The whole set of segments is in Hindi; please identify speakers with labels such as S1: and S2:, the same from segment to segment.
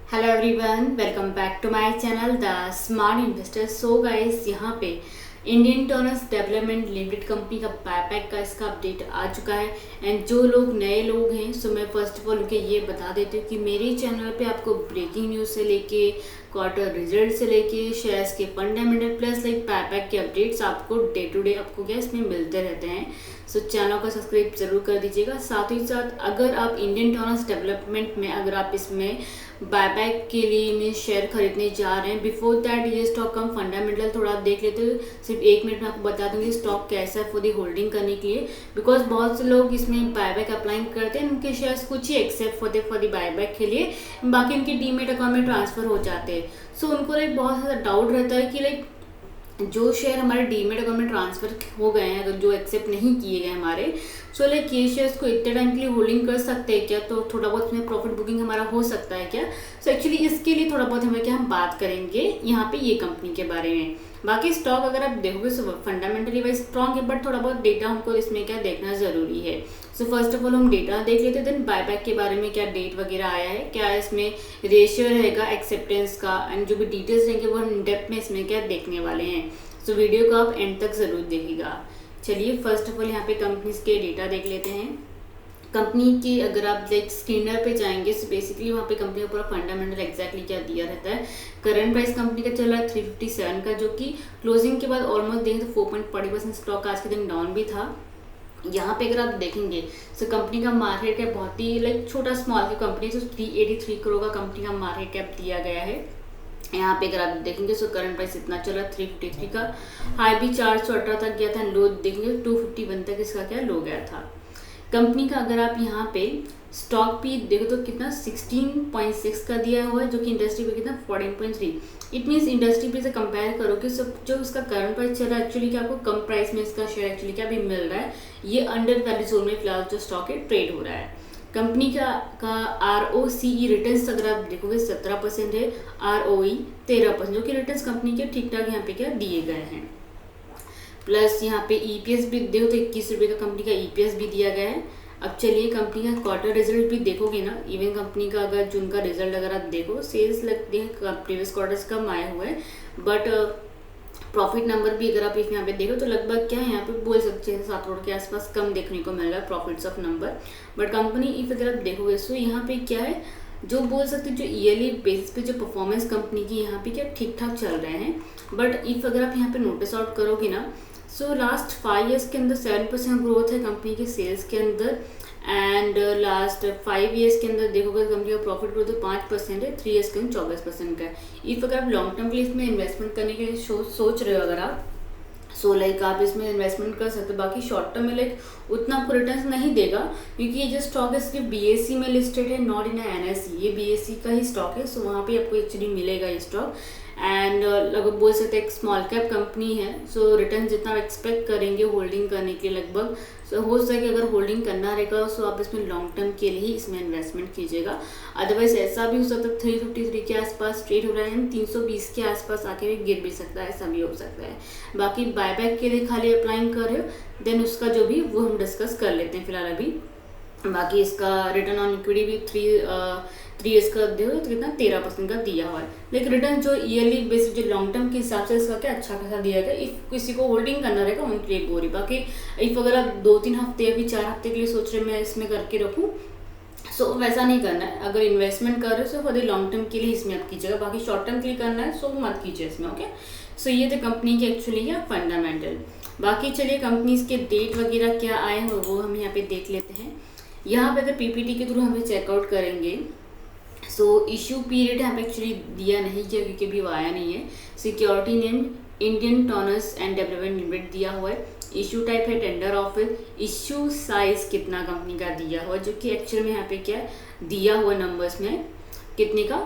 S1: Hello everyone, welcome back to my channel the smart investor. So guys, यहाँ पे Indian Turners Development Limited company का बायबैक का इसका अपडेट आ चुका है। एंड जो लोग नए लोग हैं, सो मैं फर्स्ट ऑफ ऑल उनके ये बता देती हूँ कि मेरे चैनल पे आपको ब्रेकिंग न्यूज़ से लेके क्वार्टर रिजल्ट से लेके शेयर्स के फंडामेंटल प्लस लाइक बायबैक के अपडेट्स आपको डे टू डे आपको क्या इसमें मिलते रहते हैं। सो चैनल को सब्सक्राइब जरूर कर दीजिएगा। साथ ही साथ अगर आप इंडियन टर्नर्स डेवलपमेंट में अगर आप इसमें बायबैक के लिए में शेयर खरीदने जा रहे हैं, बिफोर दैट ये स्टॉक का फंडामेंटल थोड़ा आप देख लेते हो। सिर्फ 1 मिनट में आपको बता दूंगी स्टॉक कैसा है फॉर दी होल्डिंग करने के लिए, बिकॉज बहुत से लोग इसमें बायबैक अप्लाई करते हैं, उनके शेयर्स कुछ ही एक्सेप्ट फॉर दी बायबैक के लिए, बाकी उनके डीमेट अकाउंट में ट्रांसफर हो जाते हैं। सो उनको लाइक बहुत ज़्यादा डाउट रहता है कि लाइक जो शेयर हमारे डीमेट अकाउंट में ट्रांसफर हो गए हैं, अगर जो एक्सेप्ट नहीं किए गए हमारे, सो लाइक ये शेयर्स को इतने टाइम के लिए होल्डिंग कर सकते हैं क्या, तो थोड़ा बहुत इसमें प्रॉफिट बुकिंग हमारा हो सकता है क्या। सो एक्चुअली इसके लिए थोड़ा बहुत हमें क्या हम बात करेंगे यहाँ पे ये कंपनी के बारे में। बाकी स्टॉक अगर आप देखोगे सो फंडामेंटली वाइज स्ट्रॉन्ग है, बट थोड़ा बहुत डेटा हमको इसमें क्या देखना ज़रूरी है। सो फर्स्ट ऑफ ऑल हम डेटा देख लेते हैं, देन बायबैक के बारे में क्या डेट वगैरह आया है, क्या इसमें रेशियो रहेगा एक्सेप्टेंस का, एंड जो भी डिटेल्स रहेंगे वो हम डेप्थ में इसमें क्या देखने वाले हैं। सो वीडियो को आप एंड तक ज़रूर देखिएगा। चलिए फर्स्ट ऑफ ऑल यहाँ पे कंपनीज के डेटा देख लेते हैं। कंपनी की अगर आप लाइक स्क्रीनर पे जाएंगे, सो बेसिकली वहाँ पे कंपनी का पूरा फंडामेंटल एक्जैक्टली क्या दिया रहता है। करंट प्राइस कंपनी का चल रहा है 357 का, जो कि क्लोजिंग के बाद ऑलमोस्ट देखें तो 4.40% स्टॉक आज के दिन डाउन भी था। यहाँ पे अगर आप देखेंगे सो कंपनी का मार्केट कैप बहुत ही लाइक छोटा स्मॉल की कंपनी, तो 383 करोड़ का कंपनी का मार्केट कैप दिया गया है। यहाँ पे अगर आप देखेंगे सो करंट प्राइस इतना चल रहा है 353 का, हाई भी 418 तक गया था, लो देखेंगे 251 तक इसका क्या लो गया था। कंपनी का अगर आप यहाँ पे स्टॉक भी देखो तो कितना 16.6 का दिया हुआ है, जो कि इंडस्ट्री पे कितना 14.3। इट मीन्स इंडस्ट्री पे से कंपेयर करोगे सब जो उसका करंट प्राइस चल रहा है एक्चुअली क्या आपको कम प्राइस में इसका शेयर एक्चुअली क्या भी मिल रहा है। ये अंडर वैल्यू जोन में फिलहाल जो स्टॉक है ट्रेड हो रहा है। कंपनी का ROCE रिटर्न्स अगर आप देखोगे 17% है, ROE 13%, जो कि रिटर्न्स कंपनी के ठीक ठाक यहाँ पे क्या दिए गए हैं। प्लस यहाँ पे EPS भी देखो तो 21 रुपये का कंपनी का EPS भी दिया गया है। अब चलिए कंपनी का क्वार्टर रिजल्ट भी देखोगे ना, इवन कंपनी का अगर जून का रिजल्ट अगर आप देखो, सेल्स लगते हैं प्रीवियस क्वार्टर्स कम आए हुए हैं, बट प्रॉफिट नंबर भी अगर आप इस यहाँ पे देखो तो लगभग क्या है यहाँ पे बोल सकते हैं 7 करोड़ के आसपास कम देखने को मिल रहा है profits of number. But company if अगर आप देखोगे सो यहाँ पे क्या है जो बोल सकते हैं जो ईयरली बेसिस पे जो परफॉर्मेंस कंपनी की यहाँ पे क्या ठीक ठाक चल रहे हैं। बट इफ अगर आप यहाँ पे नोटिस आउट करोगे ना, सो लास्ट 5 ईयर्स के अंदर 7% ग्रोथ है कंपनी के सेल्स के अंदर, एंड लास्ट 5 ईयर्स के अंदर देखोगे कंपनी का प्रॉफिट ग्रोथ 5% है, 3 ईयर्स के अंदर 24% का है। इफ अगर आप लॉन्ग टर्म के लिए इसमें इन्वेस्टमेंट करने के लिए सोच रहे हो अगर आप, सो लाइक आप इसमें इन्वेस्टमेंट कर सकते हो। बाकी शॉर्ट टर्म में लाइक उतना आपको रिटर्न नहीं देगा, क्योंकि ये जो स्टॉक है सिर्फ BSE में लिस्टेड है, नॉट इन NSE। ये BSE का ही स्टॉक है, सो वहाँ पे आपको एक्चुअली मिलेगा ये स्टॉक। एंड लगभग बोल सकते हैं एक स्मॉल कैप कंपनी है, सो रिटर्न जितना आप एक्सपेक्ट करेंगे होल्डिंग करने के लगभग, सो हो सके अगर होल्डिंग करना रहेगा सो आप इसमें लॉन्ग टर्म के लिए ही इसमें इन्वेस्टमेंट कीजिएगा। अदरवाइज ऐसा भी हो सकता है 353 के आसपास ट्रेड हो रहा है, 320 के आसपास आके भी गिर भी सकता है, ऐसा भी हो सकता है। बाकी बायबैक के लिए खाली अप्लाइंग कर रहे हो देन उसका जो भी वो हम डिस्कस कर लेते हैं फिलहाल अभी। बाकी इसका रिटर्न ऑन इक्विटी भी 3 ईयर्स का दे तो कितना 13% का दिया हुआ है। लेकिन रिटर्न जो ईयरली बेसिस जो लॉन्ग टर्म के हिसाब से इसका क्या अच्छा खासा दिया गया। इफ किसी को होल्डिंग करना रहेगा उनके लिए बोरी। बाकी इफ अगर आप 2-3 हफ्ते अभी 4 हफ्ते के लिए सोच रहे मैं इसमें करके रखूँ, सो वैसा नहीं करना है। अगर इन्वेस्टमेंट कर रहे हो so for the long term के लिए इसमें आप कीजिएगा, बाकी शॉर्ट टर्म के लिए करना है सो मत कीजिए इसमें। ओके, सो ये थे कंपनी के एक्चुअली या फंडामेंटल। बाकी चलिए कंपनीज के डेट वगैरह क्या आए हैं वो हम यहाँ पे देख लेते हैं। यहाँ पे अगर PPT के थ्रू हमें चेकआउट करेंगे, सो इशू पीरियड यहाँ पे एक्चुअली दिया नहीं किया क्योंकि अभी वो आया नहीं है। Security name Indian Turners and development limited दिया हुआ है। इशू टाइप है टेंडर ऑफर। इशू साइज कितना कंपनी का दिया हुआ, जो कि एक्चुअल में यहाँ पे क्या दिया हुआ नंबर्स में कितने का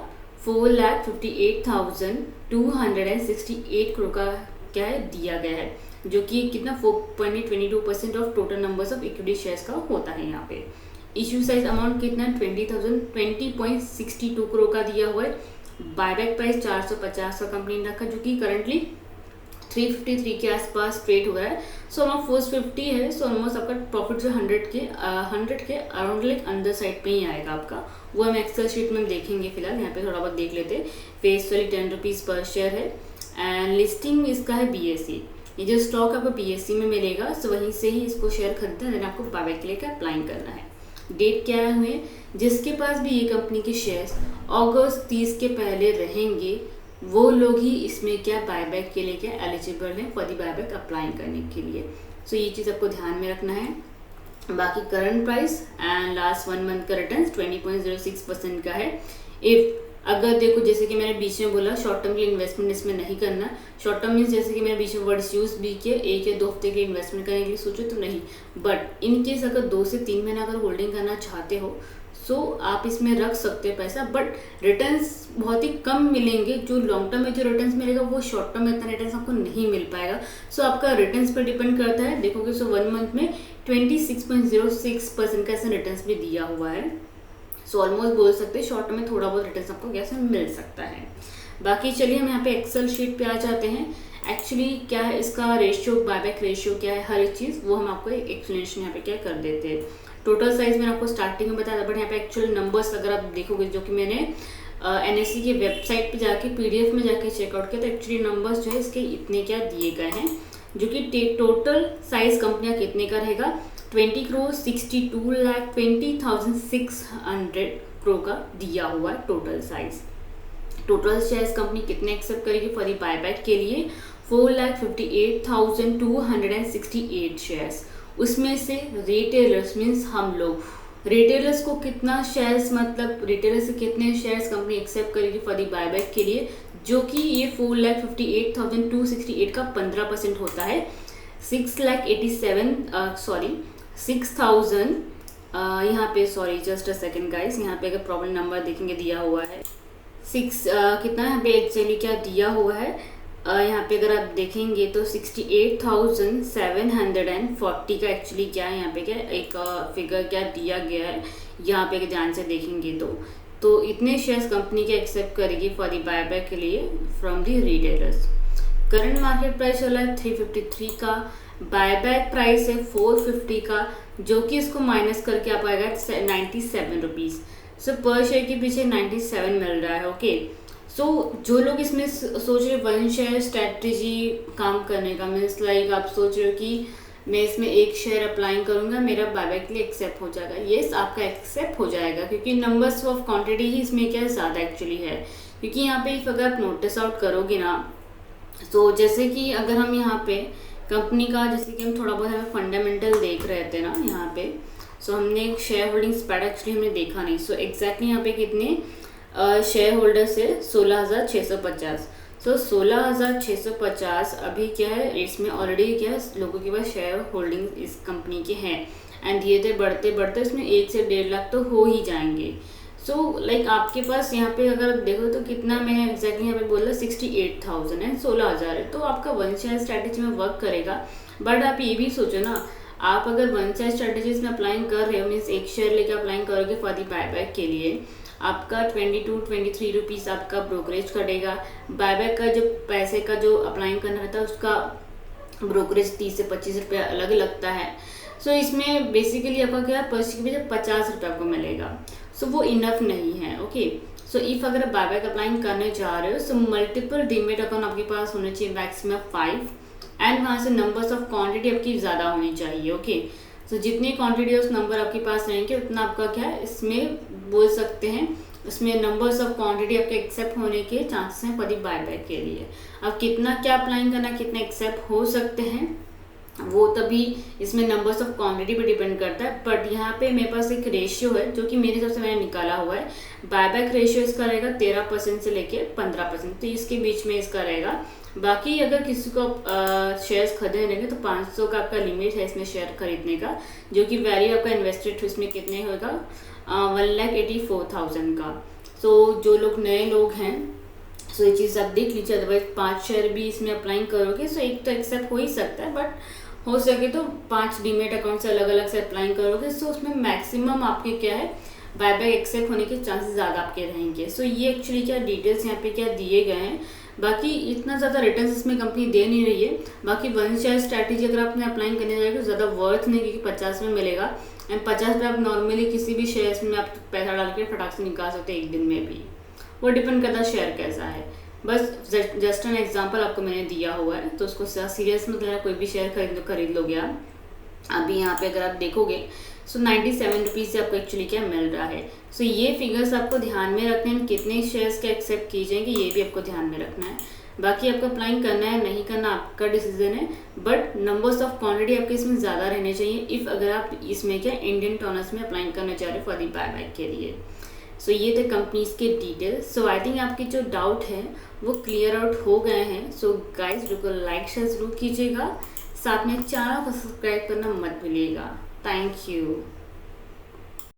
S1: 4,58,268 करोड़ का क्या है दिया गया है, जो कि कितना 4.22% of total numbers of equity shares का होता है। यहाँ पे इशू साइज अमाउंट कितना 20,020.62 करोड़ का दिया हुआ है। बायबैक प्राइस 450 का कंपनी ने रखा, जो कि करंटली 353 के आसपास ट्रेड हो रहा है। सो ऑलमोस्ट 450 है। सो ऑलमोस्ट आपका प्रॉफिट जो 100 के अराउंड लाइक अंदर साइड पे ही आएगा आपका। वो हम एक्सेल शीट में देखेंगे। फिलहाल यहाँ पे थोड़ा बहुत देख लेते हैं। फेस वैल्यू 10 रुपीज़ पर शेयर है एंड लिस्टिंग इसका है BSE। ये जो स्टॉक आपको BSE में मिलेगा, सो वहीं से ही इसको शेयर खरीदना है, आपको बायबैक के लिए अप्लाई करना है। डेट क्या हुए, जिसके पास भी ये कंपनी के शेयर्स अगस्त 30 के पहले रहेंगे वो लोग ही इसमें क्या बायबैक के लिए क्या एलिजिबल हैं फॉर दी बायबैक अप्लाई करने के लिए। सो ये चीज़ आपको ध्यान में रखना है। बाकी current price and last 1 month का रिटर्न 20.06% का है। इफ अगर देखो, जैसे कि मैंने बीच में बोला शॉर्ट टर्म के लिए इन्वेस्टमेंट इसमें नहीं करना। शॉर्ट टर्म मीन्स जैसे कि मैंने बीच में वर्ड्स यूज भी किए, 1 या 2 हफ्ते के लिए इन्वेस्टमेंट करने के लिए सोचो तो नहीं, बट इन केस अगर 2 से 3 महीना अगर होल्डिंग करना चाहते हो सो आप इसमें रख सकते हो पैसा, बट रिटर्न्स बहुत ही कम मिलेंगे। जो लॉन्ग टर्म में जो रिटर्न्स मिलेगा वो शॉर्ट टर्म में इतना रिटर्न्स आपको नहीं मिल पाएगा। सो आपका रिटर्न्स पर डिपेंड करता है। देखोगे सो 1 मंथ में 26.06% का ऐसा रिटर्न्स भी दिया हुआ है। सो ऑलमोस्ट बोल सकते हैं शॉर्ट टर्म में थोड़ा बहुत रिटर्न्स आपको कैसे मिल सकता है। बाकी चलिए हम यहाँ पे एक्सेल शीट पे आ जाते हैं। एक्चुअली क्या है इसका रेशियो, बायबैक रेशियो क्या है, हर एक चीज़ वो हम आपको एक एक्सप्लेनेशन यहाँ पे क्या कर देते हैं। टोटल साइज मैंने आपको स्टार्टिंग में बताया था, बट यहाँ पे एक्चुअल नंबर्स अगर आप देखोगे जो कि मैंने NSE की वेबसाइट पे जाके PDF में जाके चेकआउट किया तो एक्चुअली नंबर्स जो है इसके इतने क्या दिए गए हैं, जो कि टोटल साइज कंपनियाँ कितने का रहेगा 20 करोड़ 62,20,600 करोड़ का दिया हुआ है total size. Total shares company कितने एक्सेप्ट करेगी फॉर दी बायबैक के लिए 4,58,268 शेयर्स। उसमें से रिटेलर्स मीन्स हम लोग रिटेलर्स को कितना शेयर्स, मतलब रिटेलर्स से कितने शेयर्स कंपनी एक्सेप्ट करेगी फॉर दी बायबैक के लिए, जो कि ये 4,58,268 का 15% होता है। 6,000 यहाँ पे जस्ट अ सेकेंड गाइस, यहाँ पे अगर प्रॉब्लम नंबर देखेंगे दिया हुआ है 6 कितना यहाँ पे एक्चुअली क्या दिया हुआ है, यहाँ पे अगर आप देखेंगे तो 68,740 का एक्चुअली क्या है यहाँ पे क्या एक फिगर क्या दिया गया है। यहाँ पे ध्यान से देखेंगे तो इतने शेयर्स कंपनी के एक्सेप्ट करेगी फॉर दी बायबैक के लिए from the retailers. Current market price चला है 353 का, बायबैक प्राइस है 450 का, जो कि इसको माइनस करके आप आएगा 97 रुपीज़। सो पर शेयर के पीछे 97 मिल रहा है। ओके, सो जो लोग इसमें सोच रहे 1 शेयर स्ट्रैटेजी काम करने का, मीन्स लाइक आप सोच रहे हो कि मैं इसमें 1 शेयर अप्लाई करूँगा मेरा बायबैक के लिए एक्सेप्ट हो जाएगा। येस, आपका एक्सेप्ट हो जाएगा क्योंकि नंबर्स ऑफ क्वांटिटी ही इसमें क्या ज़्यादा एक्चुअली है। क्योंकि यहाँ पे अगर आप नोटिस आउट करोगे ना, तो जैसे कि अगर हम यहाँ पे कंपनी का जैसे कि हम थोड़ा बहुत हमें फंडामेंटल देख रहे थे ना यहाँ पे, सो हमने एक शेयर होल्डिंग स्प्रेड एक्चुअली हमने देखा नहीं। सो एग्जैक्टली यहाँ पे कितने शेयर होल्डर्स है 16,650। सो 16,650 अभी क्या है, इसमें ऑलरेडी क्या है लोगों के पास शेयर होल्डिंग इस कंपनी के हैं एंड धीरे धीरे बढ़ते बढ़ते इसमें 1 से 1.5 लाख तो हो ही जाएंगे। सो लाइक आपके पास यहाँ पे अगर आप देखो तो कितना मैंने एग्जैक्टली यहाँ पे बोला 68,000 है, 16,000 है, तो आपका 1 शेयर स्ट्रैटेजी में वर्क करेगा। बट आप ये भी सोचो ना, आप अगर 1 शेयर स्ट्रैटेजीज में अप्लाई कर रहे हो मीन्स 1 शेयर लेके अप्लाई करोगे फॉर दी बायबैक के लिए, आपका 22-23 रुपीज़ आपका ब्रोकरेज कटेगा। बायबैक का जो पैसे का जो अप्लाई करना रहता है उसका ब्रोकरेज 30 से 25 रुपया अलग लगता है। सो इसमें बेसिकली आपका क्या पर शेयर के पीछे 50 रुपये आपको मिलेगा। सो वो इनफ नहीं है। ओके, सो इफ़ अगर बायबैक अप्लाई करने जा रहे हो सो मल्टीपल डीमेट अकाउंट आपके पास होने चाहिए, मैक्सिमम 5, एंड वहाँ से नंबर्स ऑफ क्वांटिटी आपकी ज़्यादा होनी चाहिए। ओके, सो जितनी क्वांटिटी उस नंबर आपके पास रहेंगे उतना आपका क्या है इसमें बोल सकते हैं, उसमें नंबर्स ऑफ क्वांटिटी आपके एक्सेप्ट होने के चांसेस हैं फॉर दी बायबैक के लिए। अब कितना क्या अप्लाई करना, कितने एक्सेप्ट हो सकते हैं वो तभी इसमें नंबर्स ऑफ क्वांटिटी पे डिपेंड करता है। बट यहाँ पे मेरे पास एक रेशियो है जो कि मेरे हिसाब से मैंने निकाला हुआ है। बायबैक रेशियो इसका रहेगा 13% से लेके 15%, तो इसके बीच में इसका रहेगा। बाकी अगर किसी को शेयर्स खरीदने रहेंगे तो 500 का आपका लिमिट है इसमें शेयर खरीदने का, जो कि वैल्यू आपका इन्वेस्टेड इसमें कितने होगा 1,84,000 का। सो जो लोग नए लोग हैं सो ये चीज़ आप देख लीजिए, अदरवाइज 5 शेयर भी इसमें अप्लाई करोगे सो एक तो एक्सेप्ट हो ही सकता है, बट हो सके तो 5 डीमेट अकाउंट से अलग अलग से अप्लाई करोगे सो उसमें मैक्सिमम आपके क्या है बायबैक एक्सेप्ट होने के चांसेस ज़्यादा आपके रहेंगे। सो ये एक्चुअली क्या डिटेल्स यहाँ पे क्या दिए गए हैं। बाकी इतना ज़्यादा रिटर्न इसमें कंपनी दे नहीं रही है। बाकी वन शेयर स्ट्रैटेजी अगर आपने अप्लाई करने जाएगा तो ज़्यादा वर्थ नहीं, क्योंकि 50 में मिलेगा एंड 50 रुपये आप नॉर्मली किसी भी शेयर्स में आप पैसा डाल के फटाक से निकाल सकते हैं एक दिन में भी। वो डिपेंड करता है शेयर कैसा है। बस जस्ट एन एग्जांपल आपको मैंने दिया हुआ है, तो उसको सीरियस मत लेना। कोई भी शेयर खरीद लोगे आप। अभी यहाँ पे अगर आप देखोगे सो 97 रुपीज़ से आपको एक्चुअली क्या मिल रहा है। सो ये फिगर्स आपको ध्यान में रखने हैं, कितने शेयर्स के एक्सेप्ट किए जाएंगे ये भी आपको ध्यान में रखना है। बाकी आपको अप्लाई करना है नहीं करना आपका डिसीजन है, बट नंबर्स ऑफ क्वांटिटी आपके इसमें ज़्यादा रहने चाहिए इफ़ अगर आप इसमें क्या इंडियन टर्नर्स में अप्लाई करना चाह रहे हो फॉर दी बायबैक के लिए। सो ये थे कंपनीज के डिटेल्स। सो आई थिंक आपके जो डाउट है वो क्लियर आउट हो गए हैं। सो गाइज बिल्कुल लाइक शेयर ज़रूर कीजिएगा, साथ में चैनल को सब्सक्राइब करना मत भूलिएगा। Thank you.